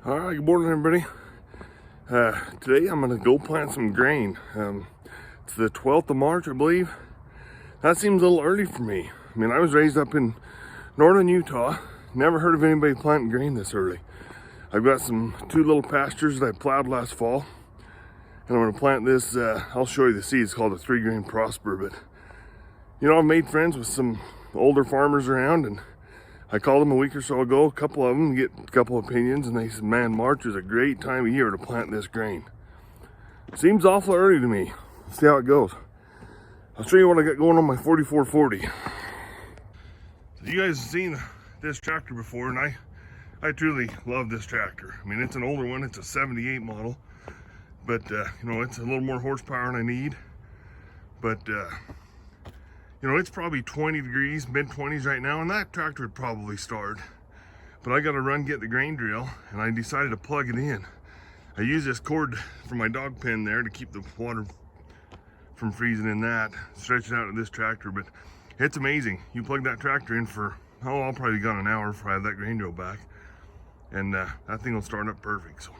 All right, good morning, everybody. Today I'm gonna go plant some grain. It's the 12th of March, I believe. That seems a little early for me. I mean, I was raised up in northern Utah. Never heard of anybody planting grain this early. I've got two little pastures that I plowed last fall. And I'm gonna plant this, I'll show you the seed. It's called a 3-grain Prosper. But, you know, I've made friends with some older farmers around, and I called them a week or so ago, a couple of them, get a couple opinions, and they said, man, March is a great time of year to plant this grain. Seems awful early to me. Let's see how it goes. I'll show you what I got going on my 4440. So you guys have seen this tractor before, and I truly love this tractor. I mean, it's an older one, it's a 78 model, but you know, it's a little more horsepower than I need. But you know, it's probably 20 degrees, mid-20s right now, and that tractor would probably start. But I got to run get the grain drill, and I decided to plug it in. I use this cord from my dog pen there to keep the water from freezing in that, stretch it out to this tractor. But it's amazing. You plug that tractor in for, I'll probably got an hour before I have that grain drill back. And that thing will start up perfect. So,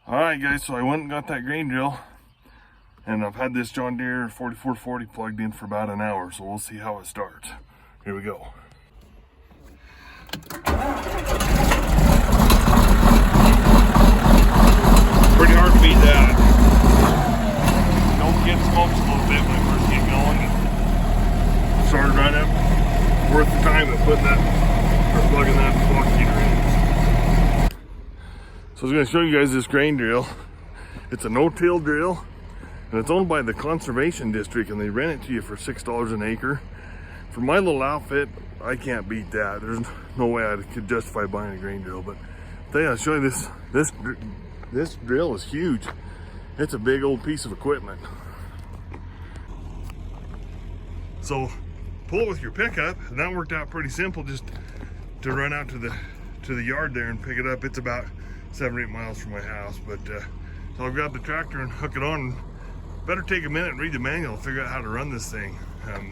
all right, guys, so I went and got that grain drill. And I've had this John Deere 4440 plugged in for about an hour, so we'll see how it starts. Here we go. Pretty hard to beat that. Don't get smoked a little bit when I first get going. Started right up. Worth the time of putting that, or plugging that block heater in. So I was going to show you guys this grain drill. It's a no-till drill. And it's owned by the Conservation District, and they rent it to you for $6 an acre. For my little outfit, I can't beat that. There's no way I could justify buying a grain drill. But I'll show you this drill is huge. It's a big old piece of equipment. So pull it with your pickup, and that worked out pretty simple. Just to run out to the yard there and pick it up. It's about 7 or 8 miles from my house. But so I've got the tractor and hook it on. Better take a minute and read the manual and figure out how to run this thing. I've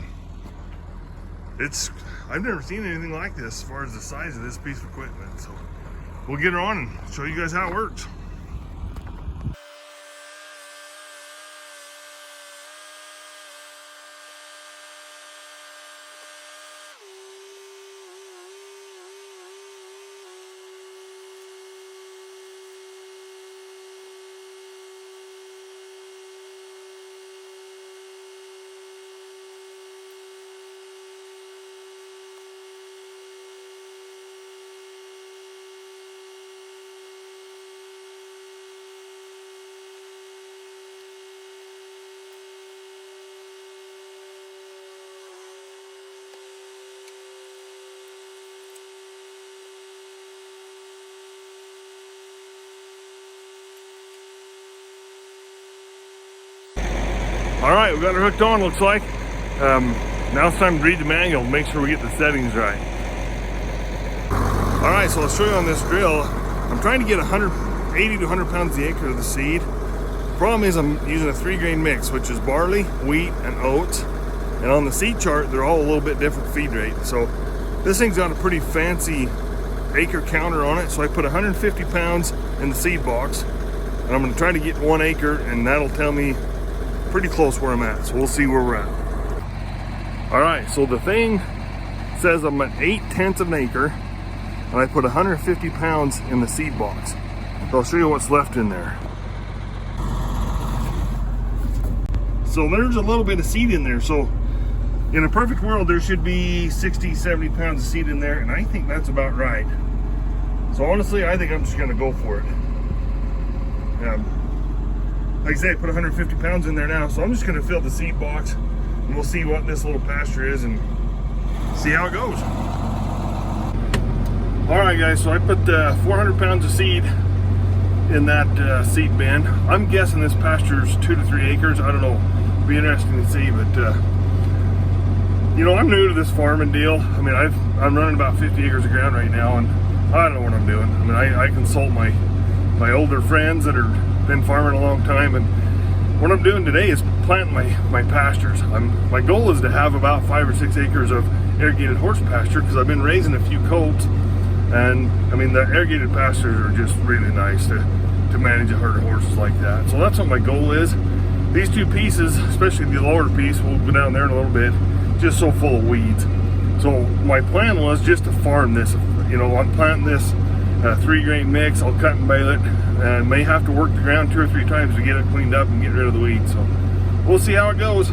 never seen anything like this as far as the size of this piece of equipment. So we'll get her on and show you guys how it works. All right, we got her hooked on, looks like. Now it's time to read the manual, make sure we get the settings right. All right, so I'll show you on this drill. I'm trying to get 80 to 100 pounds the acre of the seed. Problem is I'm using a 3-grain mix, which is barley, wheat, and oats. And on the seed chart, they're all a little bit different feed rate. So this thing's got a pretty fancy acre counter on it. So I put 150 pounds in the seed box, and I'm gonna try to get 1 acre, and that'll tell me pretty close where I'm at, so we'll see where we're at. All right, so the thing says I'm at 8/10 of an acre, and I put 150 pounds in the seed box. So I'll show you what's left in there. So there's a little bit of seed in there. So in a perfect world, there should be 60, 70 pounds of seed in there, and I think that's about right. So honestly, I think I'm just gonna go for it. Like I said, I put 150 pounds in there now, so I'm just gonna fill the seed box, and we'll see what this little pasture is and see how it goes. All right, guys, so I put 400 pounds of seed in that seed bin. I'm guessing this pasture's 2 to 3 acres. I don't know, it'll be interesting to see, but you know, I'm new to this farming deal. I mean, I'm running about 50 acres of ground right now, and I don't know what I'm doing. I mean, I consult my older friends that are been farming a long time, and what I'm doing today is planting my pastures. My goal is to have about 5 or 6 acres of irrigated horse pasture, because I've been raising a few colts And I mean, the irrigated pastures are just really nice to manage a herd of horses like that. So that's what my goal is. These two pieces, especially the lower piece, we'll go down there in a little bit, just so full of weeds. So my plan was just to farm this. You know, I'm planting this 3-grain mix. I'll cut and bale it, and may have to work the ground 2 or 3 times to get it cleaned up and get rid of the weeds. So we'll see how it goes.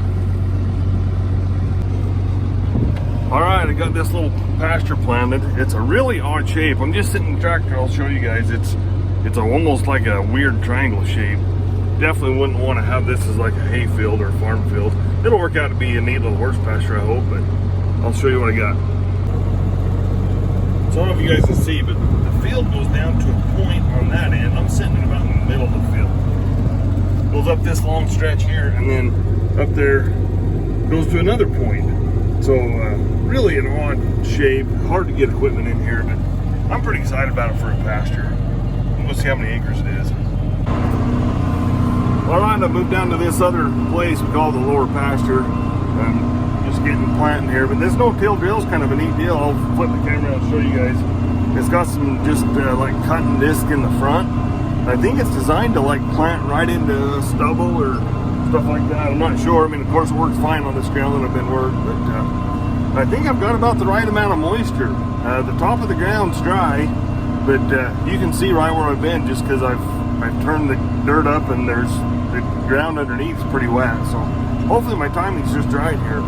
All right, I got this little pasture planted. It's a really odd shape. I'm just sitting in the tractor. I'll show you guys. It's almost like a weird triangle shape. Definitely wouldn't want to have this as like a hay field or farm field. It'll work out to be a neat little horse pasture, I hope, but I'll show you what I got. So I don't know if you guys can see, but the field goes down to a point on that end. I'm sitting about in the middle of the field. Goes up this long stretch here, and then up there goes to another point. So really an odd shape, hard to get equipment in here, but I'm pretty excited about it for a pasture. We'll see how many acres it is. All right, I moved down to this other place we call the lower pasture. Just getting planting here, but this no-till drill is kind of a neat deal. I'll flip the camera and show you guys. It's got some just like cutting disc in the front. I think it's designed to like plant right into stubble or stuff like that. I'm not sure. I mean, of course, it works fine on this ground that I've been worked, but I think I've got about the right amount of moisture. The top of the ground's dry, but you can see right where I've been just because I've turned the dirt up and there's the ground underneath is pretty wet. So hopefully my timing's just right here.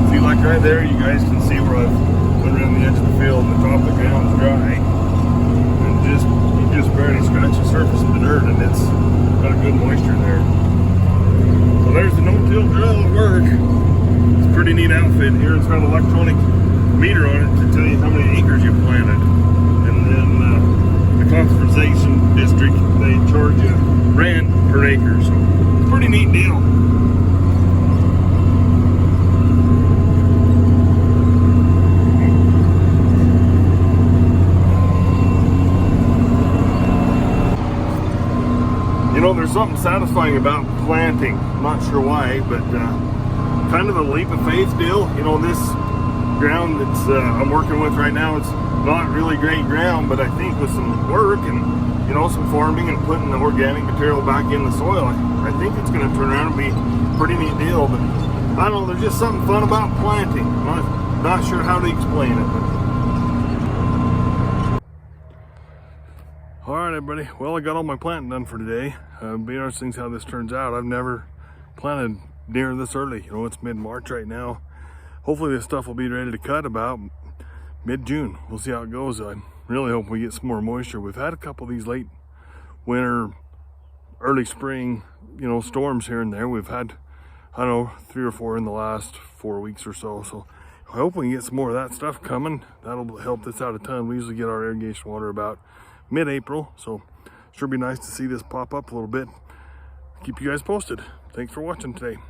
See, like right there, you guys can see where I've went around the edge of the field and the top of the ground's dry. And you just barely scratch the surface of the dirt and it's got a good moisture there. So there's the no-till drill at work. It's a pretty neat outfit here. It's got an electronic meter on it to tell you how many acres you planted. And then the conservation district, they charge you rent per acre. So it's a pretty neat deal. You know, there's something satisfying about planting. I'm not sure why, but kind of a leap of faith deal. You know, this ground that's I'm working with right now, it's not really great ground, but I think with some work and, you know, some farming and putting the organic material back in the soil, I think it's going to turn around and be a pretty neat deal. But I don't know, there's just something fun about planting. I'm not sure how to explain it, but all right, everybody. Well, I got all my planting done for today. Be interesting to see how this turns out. I've never planted near this early. You know, it's mid-March right now. Hopefully this stuff will be ready to cut about mid-June. We'll see how it goes. I really hope we get some more moisture. We've had a couple of these late winter, early spring, you know, storms here and there. We've had, I don't know, 3 or 4 in the last 4 weeks or so. So I hope we can get some more of that stuff coming. That'll help this out a ton. We usually get our irrigation water about mid-April, so sure be nice to see this pop up a little bit. Keep you guys posted. Thanks for watching today.